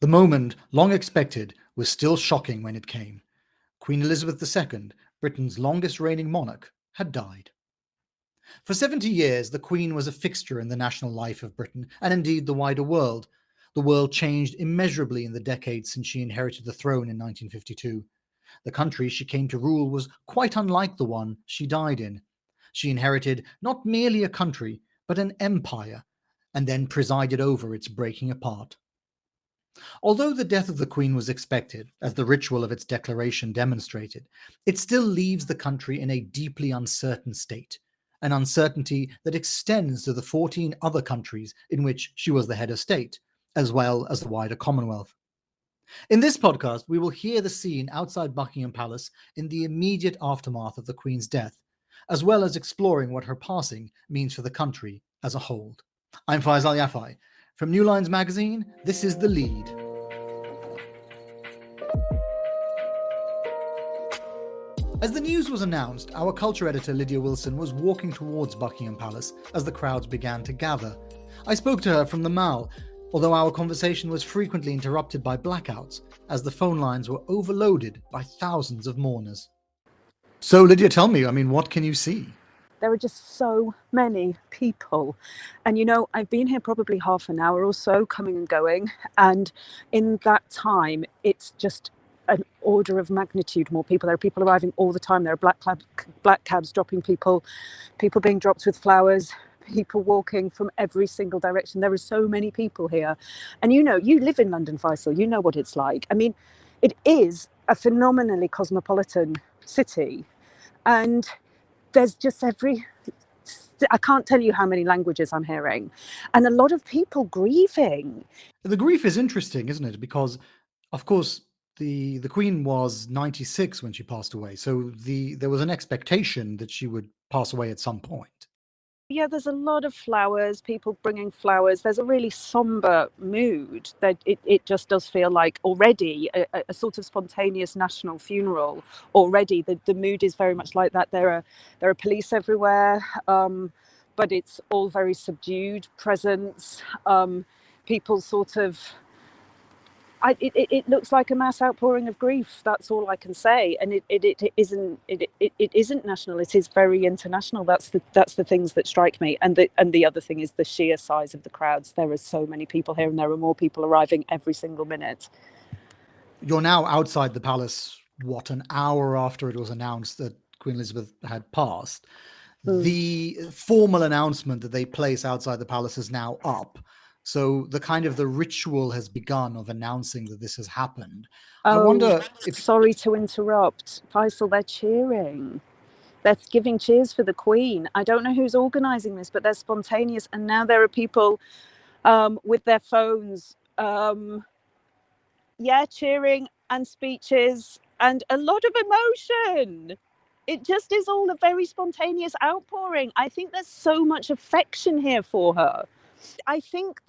The moment, long expected, was still shocking when it came. Queen Elizabeth II, Britain's longest reigning monarch, had died. For 70 years, the Queen was a fixture in the national life of Britain, and indeed the wider world. The world changed immeasurably in the decades since she inherited the throne in 1952. The country she came to rule was quite unlike the one she died in. She inherited not merely a country, but an empire, and then presided over its breaking apart. Although the death of the Queen was expected, as the ritual of its declaration demonstrated, it still leaves the country in a deeply uncertain state, an uncertainty that extends to the 14 other countries in which she was the head of state, as well as the wider Commonwealth. In this podcast, we will hear the scene outside Buckingham Palace in the immediate aftermath of the Queen's death, as well as exploring what her passing means for the country as a whole. I'm Faisal Al Yafai. From New Lines magazine, this is The Lead. As the news was announced, our culture editor Lydia Wilson was walking towards Buckingham Palace as the crowds began to gather. I spoke to her from the Mall, although our conversation was frequently interrupted by blackouts as the phone lines were overloaded by thousands of mourners. So Lydia, tell me, what can you see? There are just so many people. And I've been here probably half an hour or so, coming and going. And in that time, it's just an order of magnitude more people. There are people arriving all the time. There are black cabs dropping people being dropped with flowers, people walking from every single direction. There are so many people here. And you live in London, Faisal, you know what it's like. It is a phenomenally cosmopolitan city. And there's just I can't tell you how many languages I'm hearing, and a lot of people grieving. The grief is interesting, isn't it? Because, of course, the Queen was 96 when she passed away. So there was an expectation that she would pass away at some point. Yeah, there's a lot of flowers, people bringing flowers. There's a really somber mood. That it just does feel like already a sort of spontaneous national funeral. Already, the mood is very much like that. There are police everywhere, but it's all very subdued presence. People sort of. It looks like a mass outpouring of grief. That's all I can say, and it isn't national. It is very international. That's the things that strike me, and the other thing is the sheer size of the crowds. There are so many people here, and there are more people arriving every single minute. You're now outside the palace. What, an hour after it was announced that Queen Elizabeth had passed? The formal announcement that they place outside the palace is now up. So the ritual has begun of announcing that this has happened. I wonder if... Sorry to interrupt, Faisal, they're cheering. They're giving cheers for the Queen. I don't know who's organising this, but they're spontaneous. And now there are people with their phones, cheering and speeches and a lot of emotion. It just is all a very spontaneous outpouring. I think there's so much affection here for her. I think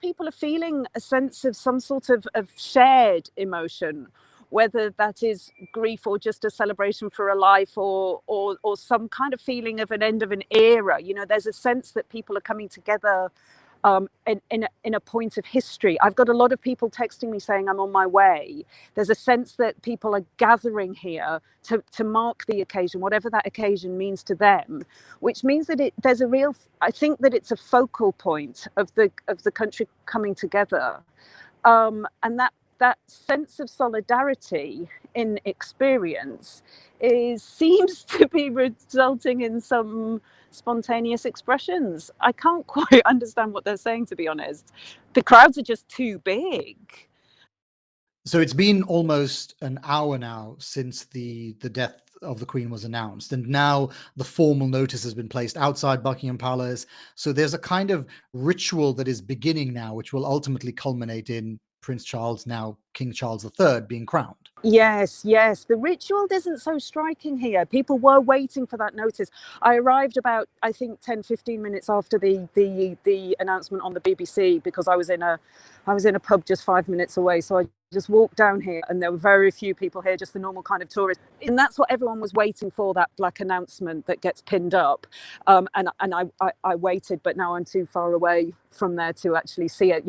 people are feeling a sense of some sort of shared emotion, whether that is grief or just a celebration for a life or some kind of feeling of an end of an era. There's a sense that people are coming together in a point of history. I've got a lot of people texting me saying I'm on my way. There's a sense that people are gathering here to mark the occasion, whatever that occasion means to them, which means that I think that it's a focal point of the country coming together, and that sense of solidarity in experience seems to be resulting in some spontaneous expressions. I can't quite understand what they're saying, to be honest. The crowds are just too big. So it's been almost an hour now since the death of the Queen was announced, and now the formal notice has been placed outside Buckingham Palace. So there's a kind of ritual that is beginning now, which will ultimately culminate in Prince Charles, now King Charles III, being crowned. Yes. The ritual isn't so striking here. People were waiting for that notice. I arrived about, I think, 10-15 minutes after the announcement on the BBC, because I was in a pub just 5 minutes away. So I just walked down here, and there were very few people here, just the normal kind of tourists. And that's what everyone was waiting for, that black announcement that gets pinned up. And I waited, but now I'm too far away from there to actually see it.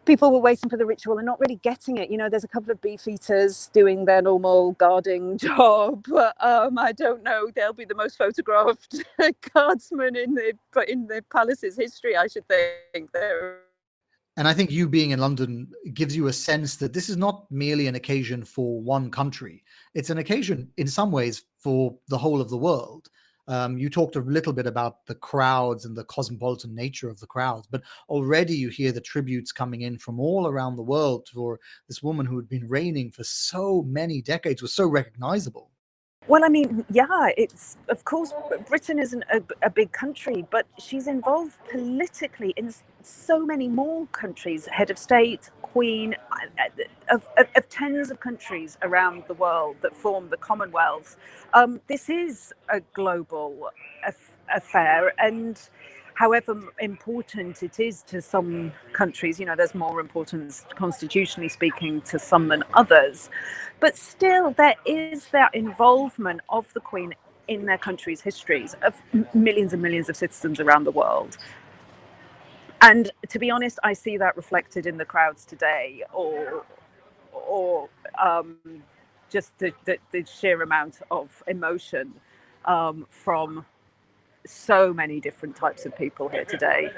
people were waiting for the ritual and not really getting it. You know, there's a couple of beefeaters doing their normal guarding job. I don't know, they'll be the most photographed guardsmen in the palace's history, I should think. And I think you being in London gives you a sense that this is not merely an occasion for one country. It's an occasion in some ways for the whole of the world. You talked a little bit about the crowds and the cosmopolitan nature of the crowds, but already you hear the tributes coming in from all around the world for this woman who had been reigning for so many decades, was so recognizable. Well, I mean, yeah, it's, of course, Britain isn't a big country, but she's involved politically in so many more countries, head of state, queen, of tens of countries around the world that form the Commonwealth. This is a global affair, and however important it is to some countries, you know, there's more importance, constitutionally speaking, to some than others. But still, there is that involvement of the Queen in their country's histories of millions and millions of citizens around the world. And to be honest, I see that reflected in the crowds today, or just the sheer amount of emotion from so many different types of people here today.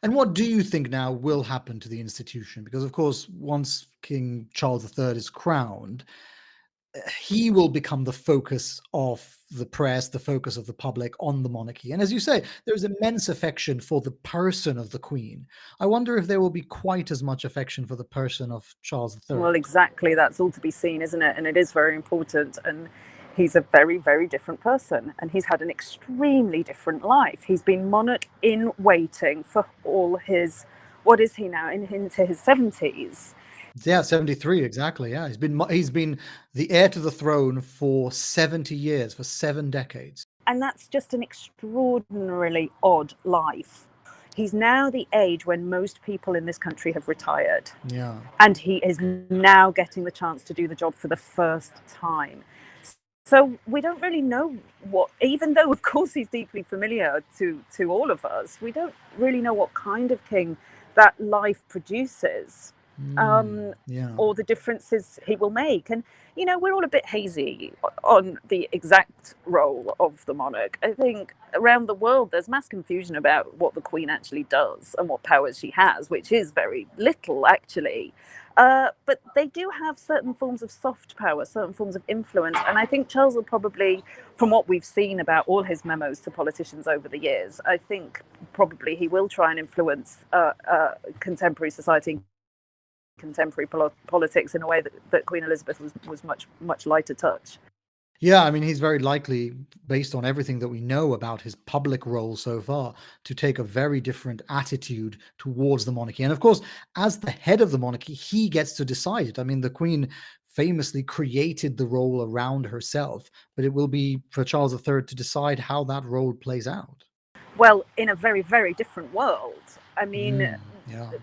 And what do you think now will happen to the institution? Because, of course, once King Charles III is crowned, he will become the focus of the press, the focus of the public on the monarchy. And as you say, there's immense affection for the person of the Queen. I wonder if there will be quite as much affection for the person of Charles III. Well, exactly. That's all to be seen, isn't it? And it is very important. And he's a very, very different person, and he's had an extremely different life. He's been monarch in waiting for all his, what is he now, into his 70s? Yeah, 73, exactly. Yeah, he's been the heir to the throne for 70 years, for 7 decades. And that's just an extraordinarily odd life. He's now the age when most people in this country have retired. Yeah. And he is now getting the chance to do the job for the first time. So we don't really know what, even though, of course, he's deeply familiar to all of us, we don't really know what kind of king that life produces, or the differences he will make. And, you know, we're all a bit hazy on the exact role of the monarch. I think around the world, there's mass confusion about what the Queen actually does and what powers she has, which is very little, actually. But they do have certain forms of soft power, certain forms of influence. And I think Charles will probably, from what we've seen about all his memos to politicians over the years, I think probably he will try and influence contemporary society, contemporary politics in a way that Queen Elizabeth was much lighter touch. Yeah, I mean, he's very likely, based on everything that we know about his public role so far, to take a very different attitude towards the monarchy. And of course, as the head of the monarchy, he gets to decide it. I mean, the Queen famously created the role around herself, but it will be for Charles III to decide how that role plays out. Well, in a very, very different world. I mean,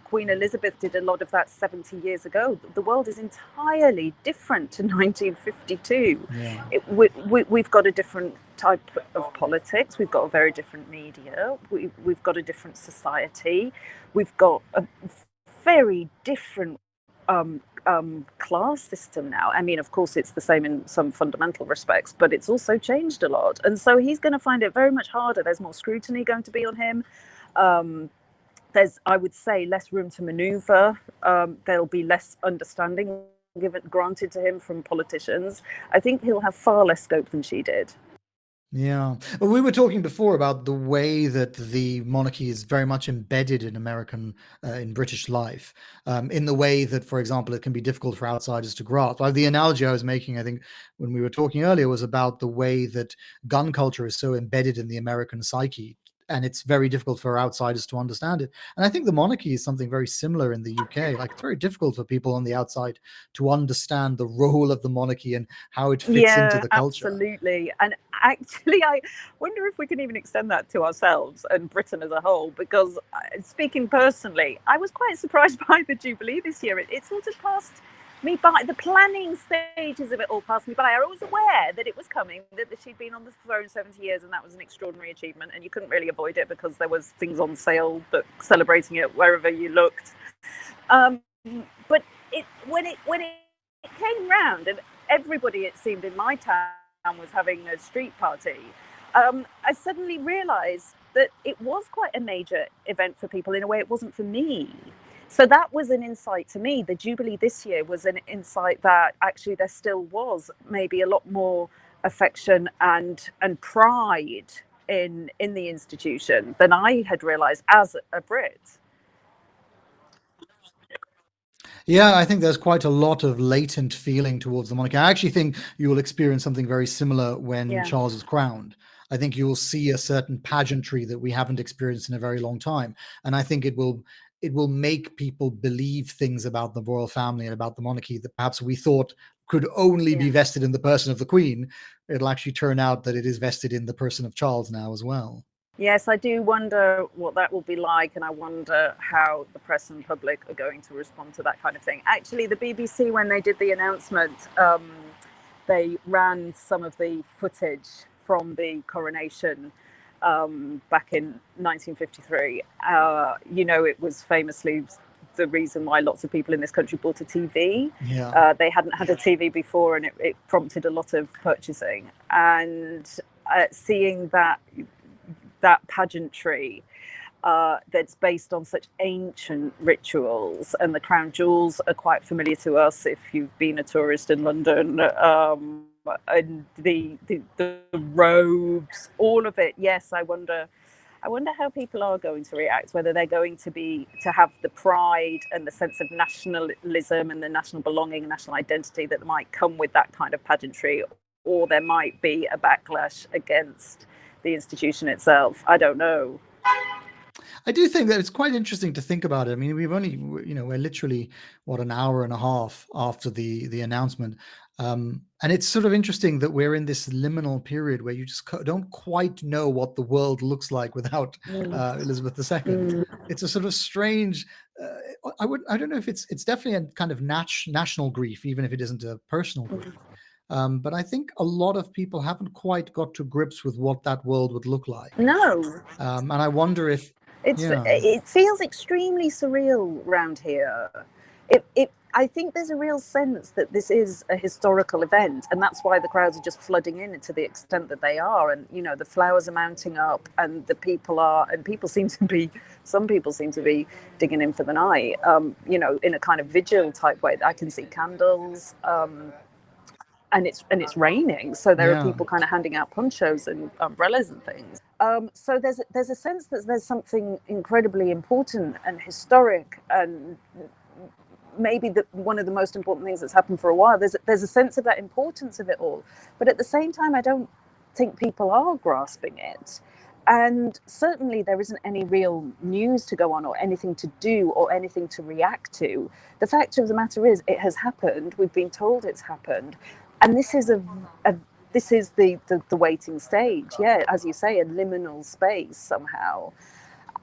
Queen Elizabeth did a lot of that 70 years ago. The world is entirely different to 1952. Yeah. We've got a different type of politics. We've got a very different media. We've got a different society. We've got a very different class system now. I mean, of course, it's the same in some fundamental respects, but it's also changed a lot. And so he's going to find it very much harder. There's more scrutiny going to be on him. There's, I would say, less room to maneuver. There'll be less understanding granted to him from politicians. I think he'll have far less scope than she did. Yeah. Well, we were talking before about the way that the monarchy is very much embedded in in British life, in the way that, for example, it can be difficult for outsiders to grasp. Like the analogy I was making, I think, when we were talking earlier, was about the way that gun culture is so embedded in the American psyche, and it's very difficult for outsiders to understand it. And I think the monarchy is something very similar in the UK. Like, it's very difficult for people on the outside to understand the role of the monarchy and how it fits into the culture. Absolutely. And actually, I wonder if we can even extend that to ourselves and Britain as a whole, because speaking personally, I was quite surprised by the Jubilee this year. It sort of passed me by. The planning stages of it all passed me by. I was aware that it was coming, that she'd been on the throne 70 years, and that was an extraordinary achievement, and you couldn't really avoid it because there was things on sale, but celebrating it wherever you looked. But when it came round, and everybody, it seemed, in my town was having a street party, I suddenly realised that it was quite a major event for people in a way it wasn't for me. So that was an insight to me. The Jubilee this year was an insight that actually there still was maybe a lot more affection and pride in the institution than I had realised as a Brit. Yeah, I think there's quite a lot of latent feeling towards the monarchy. I actually think you will experience something very similar when Charles is crowned. I think you will see a certain pageantry that we haven't experienced in a very long time. And I think it will make people believe things about the royal family and about the monarchy that perhaps we thought could only be vested in the person of the Queen. It'll actually turn out that it is vested in the person of Charles now as well. Yes, I do wonder what that will be like, and I wonder how the press and public are going to respond to that kind of thing. Actually, the BBC, when they did the announcement, they ran some of the footage from the coronation back in 1953. It was famously the reason why lots of people in this country bought a TV. They hadn't had a TV before, and it prompted a lot of purchasing. And seeing that pageantry that's based on such ancient rituals, and the crown jewels are quite familiar to us if you've been a tourist in London, and the robes, all of it. Yes, I wonder how people are going to react, whether they're going to have the pride and the sense of nationalism and the national belonging and national identity that might come with that kind of pageantry, or there might be a backlash against the institution itself. I don't know. I do think that it's quite interesting to think about it. I mean, we've only, we're literally, an hour and a half after the announcement. And it's sort of interesting that we're in this liminal period where you just don't quite know what the world looks like without Elizabeth II. It's a sort of strange, I don't know if it's definitely a kind of national grief, even if it isn't a personal grief. But I think a lot of people haven't quite got to grips with what that world would look like. No. And I wonder if it feels extremely surreal around here. I think there's a real sense that this is a historical event, and that's why the crowds are just flooding in to the extent that they are. And the flowers are mounting up, and some people seem to be digging in for the night. In a kind of vigil type way. I can see candles. And it's raining, so there are people kind of handing out ponchos and umbrellas and things. So there's a sense that there's something incredibly important and historic, and maybe one of the most important things that's happened for a while. There's a sense of that importance of it all, but at the same time, I don't think people are grasping it. And certainly there isn't any real news to go on, or anything to do, or anything to react to. The fact of the matter is, it has happened. We've been told it's happened. And this is the waiting stage. Yeah, as you say, a liminal space somehow.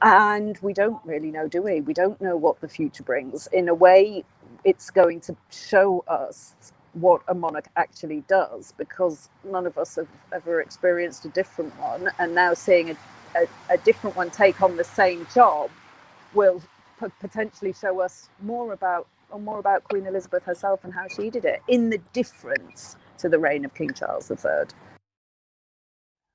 And we don't really know, do we? We don't know what the future brings. In a way, it's going to show us what a monarch actually does, because none of us have ever experienced a different one. And now seeing a different one take on the same job will potentially show us more about Queen Elizabeth herself and how she did it, in the difference to the reign of King Charles III.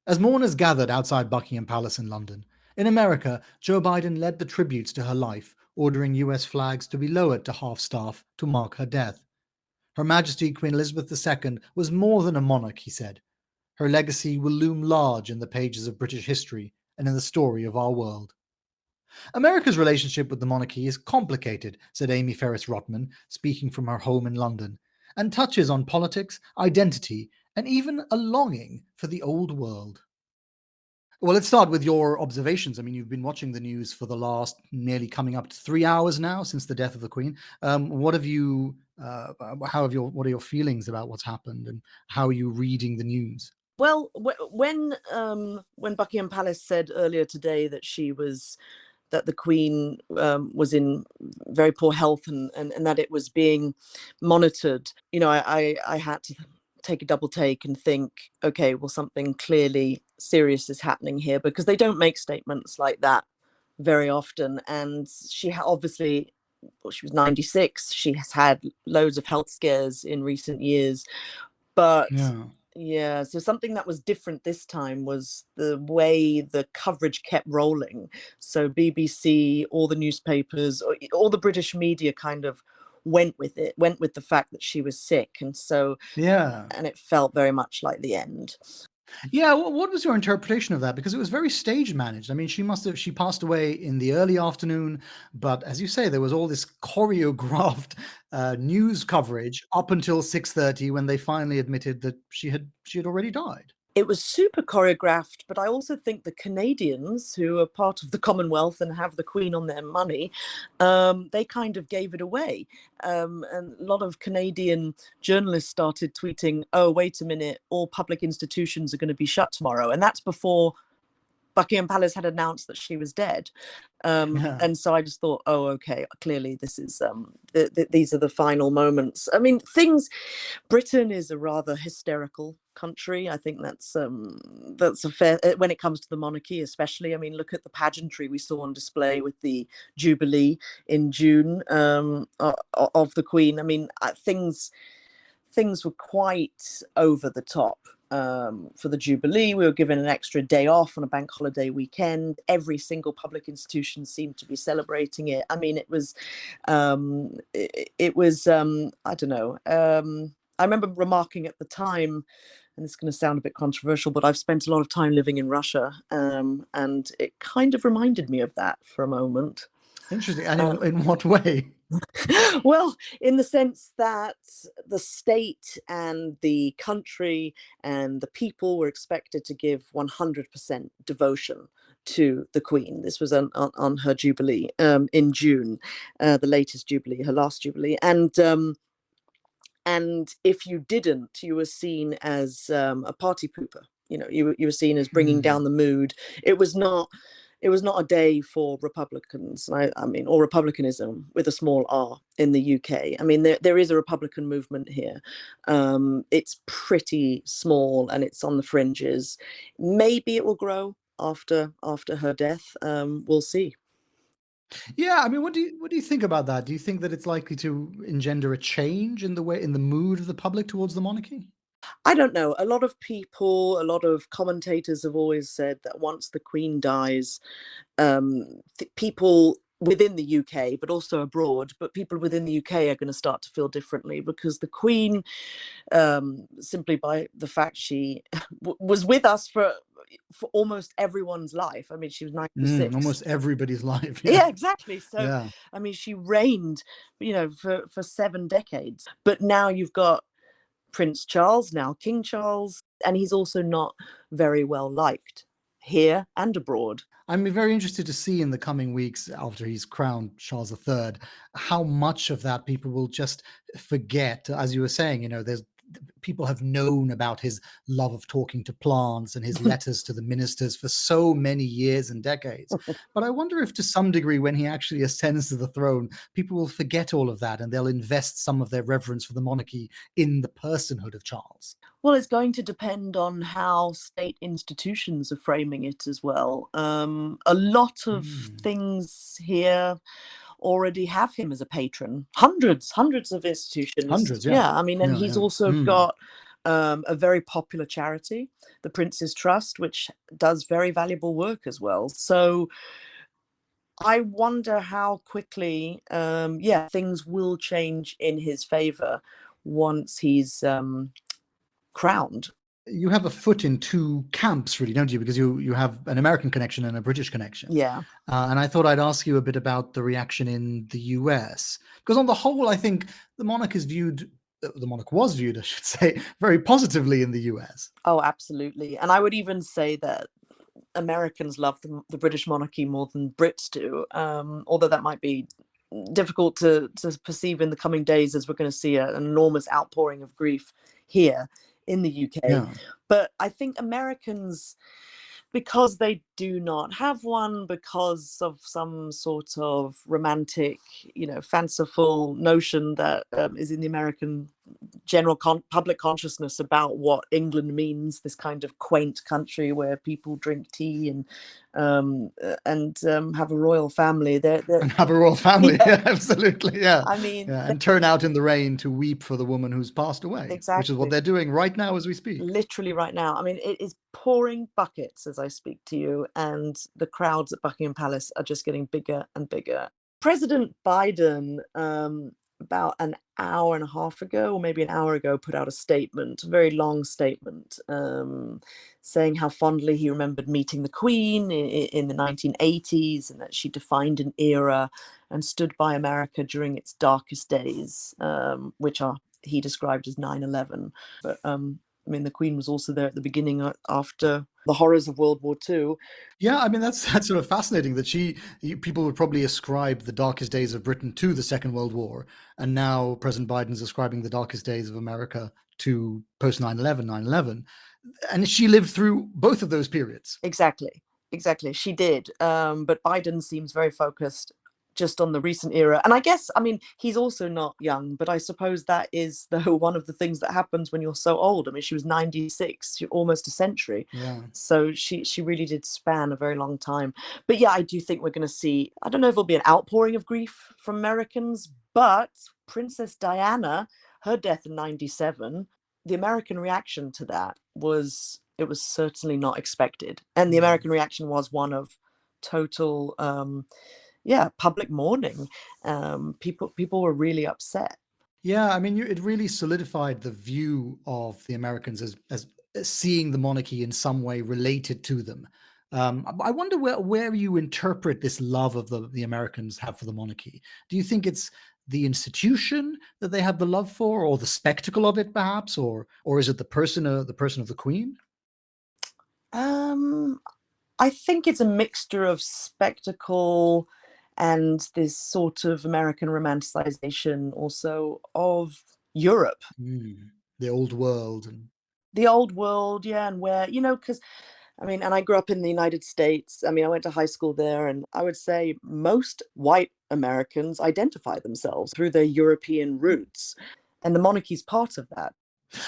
As mourners gathered outside Buckingham Palace in London, in America, Joe Biden led the tributes to her life, ordering US flags to be lowered to half-staff to mark her death. Her Majesty Queen Elizabeth II was more than a monarch, he said. Her legacy will loom large in the pages of British history and in the story of our world. America's relationship with the monarchy is complicated, said Amie Ferris Rotman, speaking from her home in London, and touches on politics, identity, and even a longing for the old world. Well, let's start with your observations. I mean, you've been watching the news for the last nearly coming up to 3 hours now since the death of the Queen. What are your feelings about what's happened, and how are you reading the news? Well, when Buckingham Palace said earlier today that she was that the Queen was in very poor health and that it was being monitored, you know, I had to take a double take and think, okay, well, something clearly serious is happening here, because they don't make statements like that very often. And she obviously, well, she was 96. She has had loads of health scares in recent years. But yeah, so something that was different this time was the way the coverage kept rolling. So BBC, all the newspapers, all the British media kind of went with the fact that she was sick. And so, and it felt very much like the end. Yeah, what was your interpretation of that? Because it was very stage managed. I mean, she passed away in the early afternoon, but as you say, there was all this choreographed news coverage up until 6:30 when they finally admitted that she had already died. It was super choreographed, but I also think the Canadians, who are part of the Commonwealth and have the Queen on their money, they kind of gave it away. And a lot of Canadian journalists started tweeting, oh, wait a minute, all public institutions are going to be shut tomorrow. And that's before Buckingham Palace had announced that she was dead. And so I just thought, oh, okay, clearly this is, these are the final moments. I mean, Britain is a rather hysterical country. I think that's a fair, when it comes to the monarchy, especially. I mean, look at the pageantry we saw on display with the Jubilee in June of the Queen. I mean, things were quite over the top. For the Jubilee, we were given an extra day off on a bank holiday weekend. Every single public institution seemed to be celebrating it. I mean, it was I don't know. I remember remarking at the time, and it's going to sound a bit controversial, but I've spent a lot of time living in Russia, and it kind of reminded me of that for a moment. Interesting. And in what way? Well, in the sense that the state and the country and the people were expected to give 100% devotion to the Queen. This was on her Jubilee in June, the latest Jubilee, her last Jubilee. And if you didn't, you were seen as a party pooper. You know, you were seen as bringing down the mood. It was not a day for Republicans, I mean, or republicanism with a small r in the UK. I mean, there is a Republican movement here. It's pretty small and it's on the fringes. Maybe it will grow after her death. We'll see. Yeah, I mean, what do you think about that? Do you think that it's likely to engender a change in the mood of the public towards the monarchy? I don't know. A lot of people, a lot of commentators have always said that once the Queen dies, people within the UK, but also abroad, but people within the UK are going to start to feel differently, because the Queen, simply by the fact she was with us for almost everyone's life. I mean, she was 96. Almost everybody's life. Yeah, exactly. So, I mean, she reigned, you know, for 7 decades. But now you've got Prince Charles, now King Charles, and he's also not very well liked here and abroad. I'm very interested to see in the coming weeks, after he's crowned Charles III, how much of that people will just forget. As you were saying, you know, people have known about his love of talking to plants and his letters to the ministers for so many years and decades. But I wonder if to some degree, when he actually ascends to the throne, people will forget all of that and they'll invest some of their reverence for the monarchy in the personhood of Charles. Well, it's going to depend on how state institutions are framing it as well. A lot of things here already have him as a patron. Hundreds of institutions. Hundreds, yeah. I mean, and he's also got a very popular charity, the Prince's Trust, which does very valuable work as well. So I wonder how quickly, things will change in his favor once he's crowned. You have a foot in two camps, really, don't you? Because you have an American connection and a British connection. Yeah. And I thought I'd ask you a bit about the reaction in the US. Because on the whole, I think the monarch was viewed, I should say, very positively in the US. Oh, absolutely. And I would even say that Americans love the British monarchy more than Brits do, although that might be difficult to perceive in the coming days, as we're going to see an enormous outpouring of grief here in the UK. But I think Americans, because they do not have one, because of some sort of romantic, fanciful notion that is in the American general public consciousness about what England means, this kind of quaint country where people drink tea and have a royal family. And have a royal family, Yeah. yeah, absolutely, yeah. I mean, yeah, and turn out in the rain to weep for the woman who's passed away, which is what Exactly. they're doing right now as we speak. Literally right now. I mean, it is pouring buckets as I speak to you, and the crowds at Buckingham Palace are just getting bigger and bigger. President Biden, about an hour and a half ago, or maybe an hour ago, put out a statement, a very long statement, saying how fondly he remembered meeting the Queen in the 1980s, and that she defined an era and stood by America during its darkest days, which he described as 9/11. But I mean, the Queen was also there at the beginning after the horrors of World War II. Yeah, I mean, that's sort of fascinating that people would probably ascribe the darkest days of Britain to the Second World War. And now President Biden's ascribing the darkest days of America to post 9/11, 9/11. And she lived through both of those periods. Exactly. She did. But Biden seems very focused just on the recent era. And I guess, I mean, he's also not young, but I suppose that is one of the things that happens when you're so old. I mean, she was 96, almost a century. Yeah. So she really did span a very long time. But yeah, I do think we're going to see, I don't know if it'll be an outpouring of grief from Americans, but Princess Diana, her death in 97, the American reaction to that was certainly not expected. And the American reaction was one of total public mourning. People were really upset. Yeah, I mean, it really solidified the view of the Americans as seeing the monarchy in some way related to them. I wonder where you interpret this love of the Americans have for the monarchy. Do you think it's the institution that they have the love for, or the spectacle of it, perhaps, or is it the person of the Queen? I think it's a mixture of spectacle and this sort of American romanticization also of Europe. The old world. The old world, yeah, and where, because, I mean, and I grew up in the United States. I mean, I went to high school there, and I would say most white Americans identify themselves through their European roots, and the monarchy's part of that.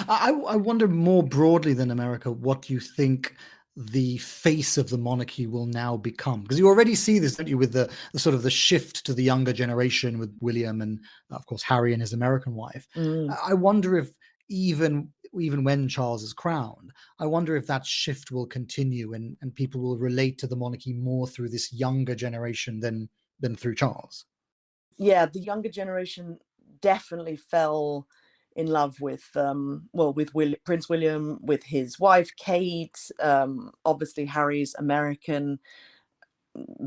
I wonder more broadly than America, what you think the face of the monarchy will now become, because you already see this, don't you, with the sort of the shift to the younger generation with William and of course Harry and his American wife. I wonder if even when Charles is crowned, I wonder if that shift will continue and people will relate to the monarchy more through this younger generation than through Charles. Yeah, the younger generation definitely fell in love with Prince William, with his wife Kate, obviously Harry's American,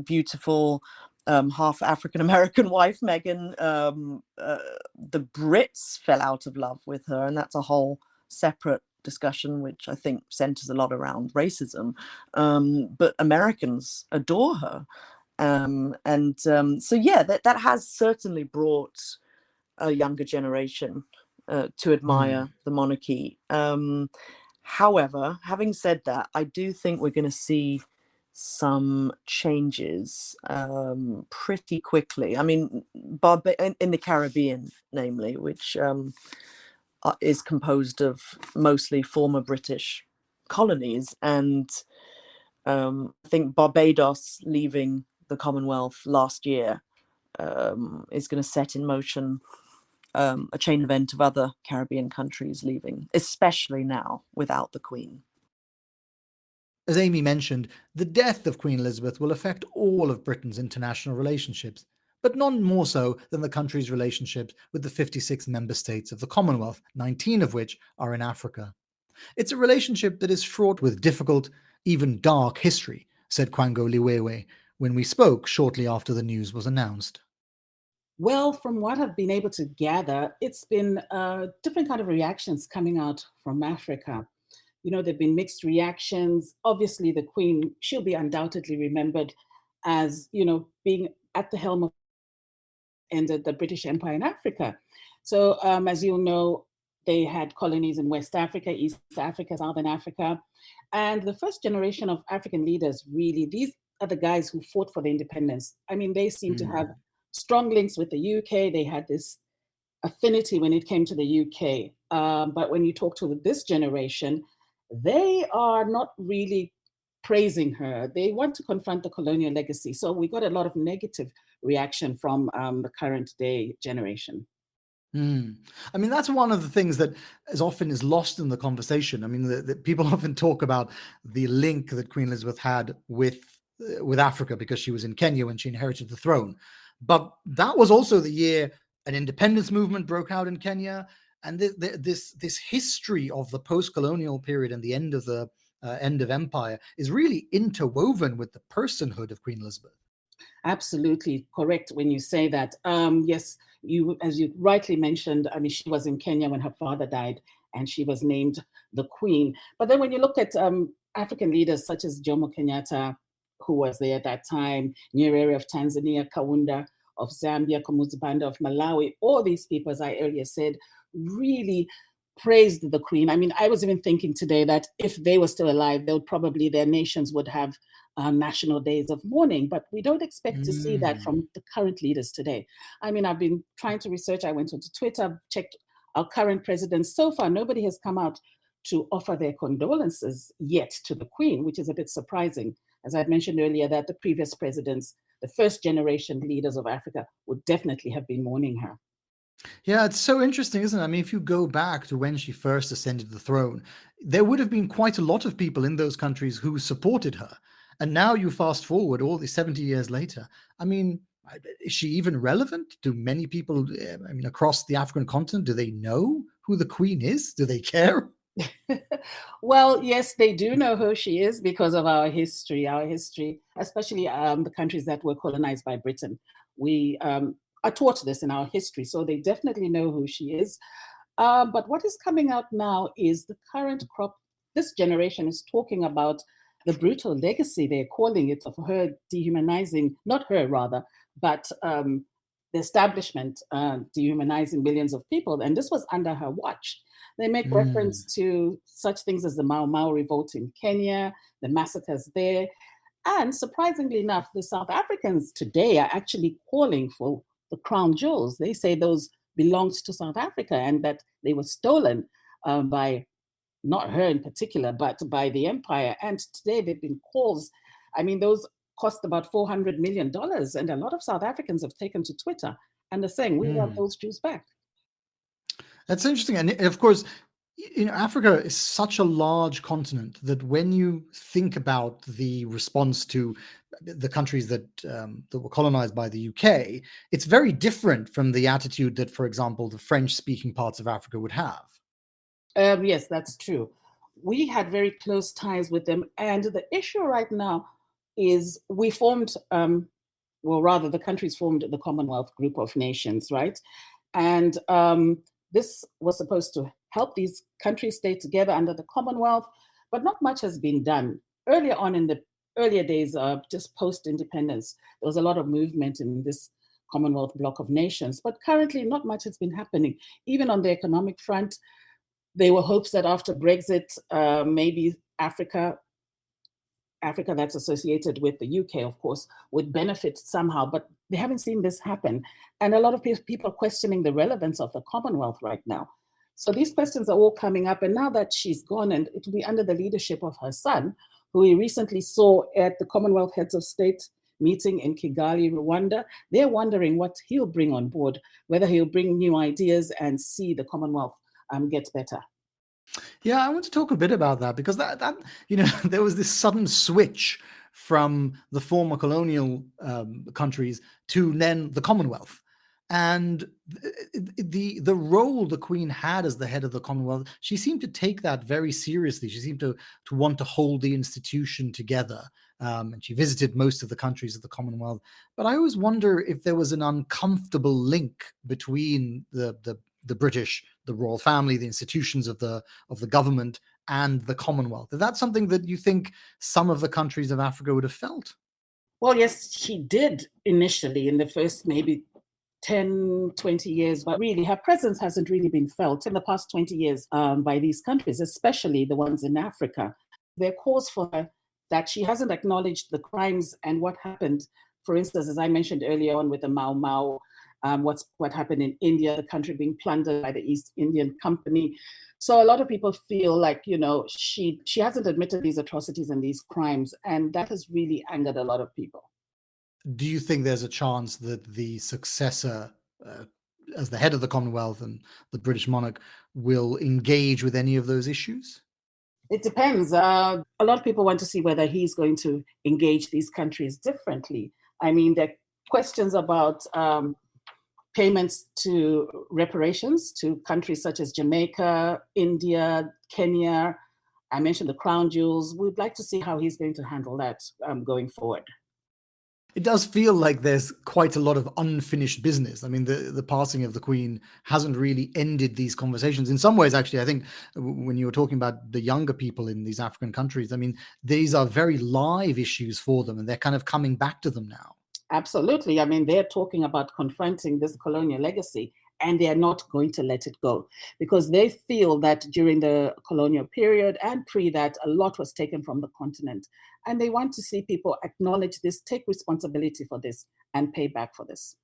beautiful, half African American wife Meghan. The Brits fell out of love with her, and that's a whole separate discussion, which I think centers a lot around racism. But Americans adore her, so yeah, that has certainly brought a younger generation to admire the monarchy. However, having said that, I do think we're going to see some changes pretty quickly. I mean, in the Caribbean, namely, which is composed of mostly former British colonies. And I think Barbados leaving the Commonwealth last year is going to set in motion a chain event of other Caribbean countries leaving, especially now without the Queen. As Amie mentioned, the death of Queen Elizabeth will affect all of Britain's international relationships, but none more so than the country's relationships with the 56 member states of the Commonwealth, 19 of which are in Africa. It's a relationship that is fraught with difficult, even dark history, said Kwangu Liwewe when we spoke shortly after the news was announced. Well, from what I've been able to gather, it's been different kind of reactions coming out from Africa. There've been mixed reactions. Obviously, the Queen, she'll be undoubtedly remembered as, being at the helm of ended the British Empire in Africa. So as you'll know, They had colonies in West Africa, East Africa, Southern Africa. And the first generation of African leaders, really, these are the guys who fought for the independence. I mean, they seem to have strong links with the UK. They had this affinity when it came to the UK. But when you talk to this generation, they are not really praising her. They want to confront the colonial legacy. So we got a lot of negative reaction from the current day generation. I mean, that's one of the things that is lost in the conversation. I mean, the people often talk about the link that Queen Elizabeth had with Africa because she was in Kenya when she inherited the throne. But that was also the year an independence movement broke out in Kenya, and this history of the post-colonial period and the end of empire is really interwoven with the personhood of Queen Elizabeth. Absolutely correct when you say that. Yes, as you rightly mentioned, I mean, she was in Kenya when her father died, and she was named the Queen. But then when you look at African leaders such as Jomo Kenyatta, who was there at that time, Nyerere of Tanzania, Kaunda of Zambia, Kamuzu Banda of Malawi, all these people, as I earlier said, really praised the Queen. I mean, I was even thinking today that if they were still alive, their nations would have national days of mourning, but we don't expect to see that from the current leaders today. I mean, I've been trying to research. I went onto Twitter, checked our current presidents. So far, nobody has come out to offer their condolences yet to the Queen, which is a bit surprising. As I mentioned earlier, that the previous presidents, the first generation leaders of Africa, would definitely have been mourning her. Yeah, it's so interesting, isn't it? I mean, if you go back to when she first ascended the throne, there would have been quite a lot of people in those countries who supported her. And now you fast forward all these 70 years later. I mean, is she even relevant? Do many people, I mean, across the African continent, do they know who the Queen is? Do they care? Well, yes, they do know who she is because of our history, especially the countries that were colonized by Britain. We are taught this in our history, so they definitely know who she is. But what is coming out now is the current crop. This generation is talking about the brutal legacy, they're calling it, of her dehumanizing, not her rather, but the establishment dehumanizing millions of people. And this was under her watch. They make reference to such things as the Mau Mau revolt in Kenya, the massacres there. And surprisingly enough, the South Africans today are actually calling for the crown jewels. They say those belonged to South Africa and that they were stolen by, not her in particular, but by the empire. And today there've been calls. I mean, those cost about $400 million. And a lot of South Africans have taken to Twitter and are saying, we want those Jews back. That's interesting. And of course, you know, Africa is such a large continent that when you think about the response to the countries that were colonized by the UK, it's very different from the attitude that, for example, the French-speaking parts of Africa would have. Yes, that's true. We had very close ties with them. And the issue right now is we formed, well, rather the countries formed the Commonwealth group of nations, right? And this was supposed to help these countries stay together under the Commonwealth, but not much has been done. Earlier on in the earlier days, just post-independence, there was a lot of movement in this Commonwealth bloc of nations, but currently not much has been happening. Even on the economic front, there were hopes that after Brexit, maybe Africa that's associated with the UK, of course, would benefit somehow, but they haven't seen this happen. And a lot of people are questioning the relevance of the Commonwealth right now. So these questions are all coming up. And now that she's gone, and it will be under the leadership of her son, who we recently saw at the Commonwealth Heads of State meeting in Kigali, Rwanda, they're wondering what he'll bring on board, whether he'll bring new ideas and see the Commonwealth get better. Yeah, I want to talk a bit about that because that you know, there was this sudden switch from the former colonial countries to then the Commonwealth, and the role the Queen had as the head of the Commonwealth, she seemed to take that very seriously. She seemed to want to hold the institution together, and she visited most of the countries of the Commonwealth. But I always wonder if there was an uncomfortable link between the British, the royal family, the institutions of the government, and the Commonwealth. Is that something that you think some of the countries of Africa would have felt? Well, yes, she did initially in the first maybe 10, 20 years, but really her presence hasn't really been felt in the past 20 years by these countries, especially the ones in Africa. There are calls for her that she hasn't acknowledged the crimes and what happened. For instance, as I mentioned earlier on with the Mau Mau, what happened in India, the country being plundered by the East Indian Company. So a lot of people feel like, she hasn't admitted these atrocities and these crimes, and that has really angered a lot of people. Do you think there's a chance that the successor as the head of the Commonwealth and the British monarch will engage with any of those issues? It depends. A lot of people want to see whether he's going to engage these countries differently. I mean, there are questions about payments to reparations to countries such as Jamaica, India, Kenya. I mentioned the crown jewels. We'd like to see how he's going to handle that going forward. It does feel like there's quite a lot of unfinished business. I mean, the passing of the Queen hasn't really ended these conversations. In some ways, actually, I think when you were talking about the younger people in these African countries, I mean, these are very live issues for them, and they're kind of coming back to them now. Absolutely. I mean, they're talking about confronting this colonial legacy, and they're not going to let it go because they feel that during the colonial period and pre that, a lot was taken from the continent. And they want to see people acknowledge this, take responsibility for this, and pay back for this.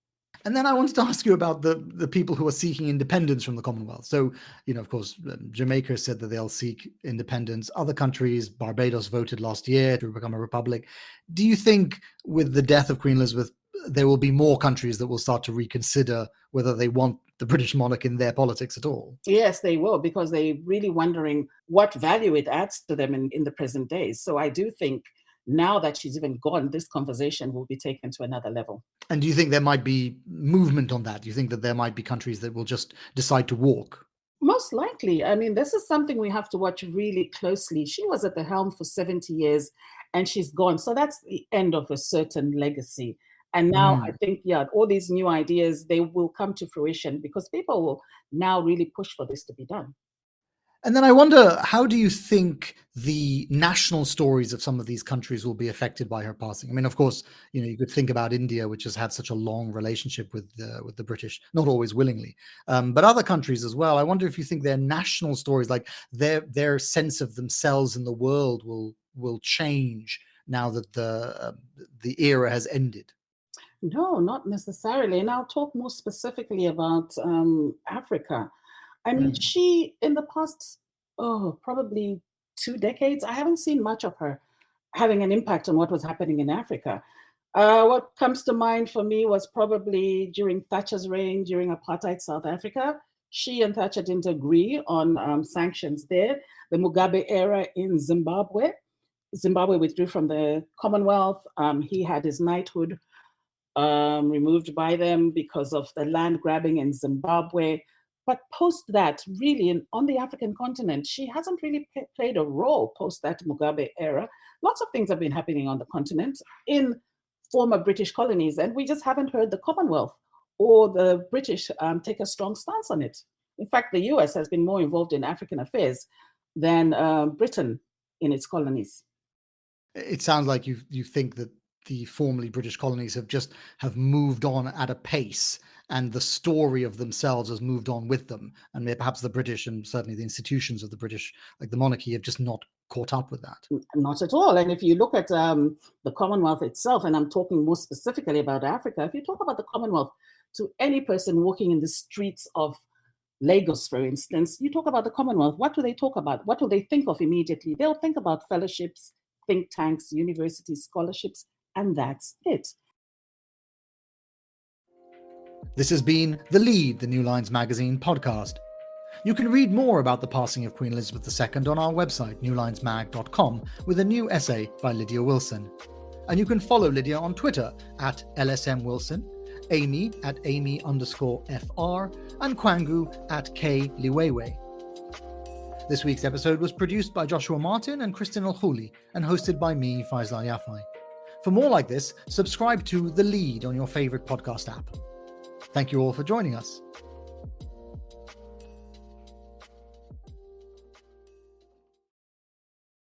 And then I wanted to ask you about the people who are seeking independence from the Commonwealth. So, of course, Jamaica said that they'll seek independence. Other countries, Barbados voted last year to become a republic. Do you think with the death of Queen Elizabeth, there will be more countries that will start to reconsider whether they want the British monarch in their politics at all? Yes, they will, because they're really wondering what value it adds to them in the present days. So I do think now that she's even gone, this conversation will be taken to another level. And do you think there might be movement on that? Do you think that there might be countries that will just decide to walk? Most likely. I mean, this is something we have to watch really closely. She was at the helm for 70 years and she's gone. So that's the end of a certain legacy. And now I think, all these new ideas, they will come to fruition because people will now really push for this to be done. And then I wonder, how do you think the national stories of some of these countries will be affected by her passing? I mean, of course, you could think about India, which has had such a long relationship with the British, not always willingly, but other countries as well. I wonder if you think their national stories, like their sense of themselves in the world, will change now that the era has ended. No, not necessarily. And I'll talk more specifically about Africa. I mean, she, in the past, probably 2 decades, I haven't seen much of her having an impact on what was happening in Africa. What comes to mind for me was probably during Thatcher's reign, during apartheid South Africa. She and Thatcher didn't agree on sanctions there. The Mugabe era in Zimbabwe. Zimbabwe withdrew from the Commonwealth. He had his knighthood removed by them because of the land grabbing in Zimbabwe. But post that, really, on the African continent, she hasn't really played a role post that Mugabe era. Lots of things have been happening on the continent in former British colonies, and we just haven't heard the Commonwealth or the British take a strong stance on it. In fact, the US has been more involved in African affairs than Britain in its colonies. It sounds like you think that the formerly British colonies have moved on at a pace, and the story of themselves has moved on with them. And perhaps the British, and certainly the institutions of the British, like the monarchy, have just not caught up with that. Not at all. And if you look at the Commonwealth itself, and I'm talking more specifically about Africa, if you talk about the Commonwealth to any person walking in the streets of Lagos, for instance, you talk about the Commonwealth, what do they talk about? What do they think of immediately? They'll think about fellowships, think tanks, universities, scholarships, and that's it. This has been The Lead, the New Lines magazine podcast. You can read more about the passing of Queen Elizabeth II on our website, newlinesmag.com, with a new essay by Lydia Wilson. And you can follow Lydia on Twitter at LSMWilson, Amie at Amie_FR, and Kwangu at K Liwewe. This week's episode was produced by Joshua Martin and Kristin Alhouli and hosted by me, Faisal Al Yafai. For more like this, subscribe to The Lead on your favorite podcast app. Thank you all for joining us.